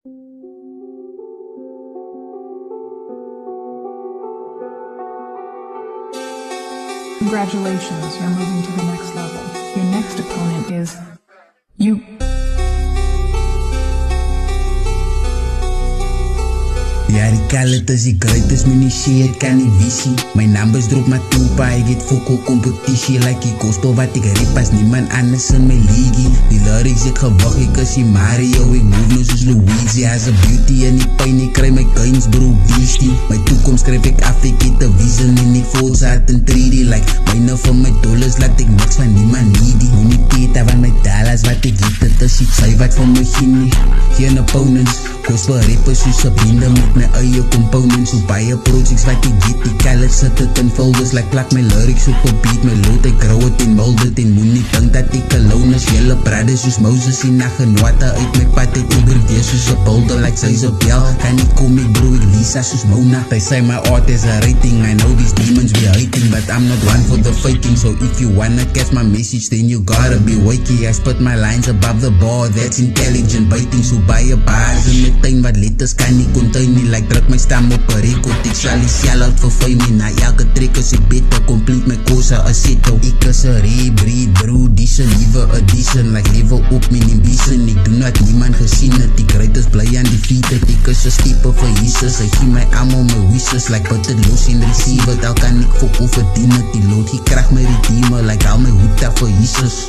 Congratulations, you're moving to the next level. Your next opponent is you. Ja, die kallet is die greatest, my nie shit, kan nie visie. My numbers drop my toepa, ek het fokko competitie. Like die gospel wat ek rip as niemand anders in my league. Die lyrics ek gewag, ek is die Mario, ek move nou soos Luigi. As a beauty in die pijn, ek kry my guns bro, beastie. My toekomst skryf ek af, ek het a vision en ek volts hard in 3D. Like myne van my dollars, laat ek niks van niemand needy. Moenie teta van my dollars, wat ek weet, het is iets sy wat van my genie. Geen opponents, gospel rappers soos a bende met my eie components. So baie projects wat ek weet, die kallet sit het in folders. Like plak my lyrics op a beat, my load ek grauw het en mold het. En moenie dink dat ek alone is, jylle brothers soos Moses en Nagenwata. Uit my pad het ek weer soos a boulder, like sy's a bel. Kan ek kom ek bro, ek Lisa soos Mona. They say my art is a rating, I know these demons be hating, but I'm not one for the fighting. So if you wanna catch my message, then you gotta be wakey. I spit my lines above the bar, that's intelligent biting. So baie bars in my tuin wat letters kan nie contain nie. Like druk my stam op a record, ek sal die sell out vir fame nie. Na elke trek is ek beter, complete my kosa a seto. Ek is a rebreed bro, decent, liewe edition. Like level op my ambition, ek doen wat niemand gesien het. Die greatest bly aan die feet, ek is a steeper vir Jesus. Ek gee my allemaal my wishes, like but het los en receive it. Al kan ek fok overdien het, die lood, die krag my redeemer. Like al my hoed af vir Jesus.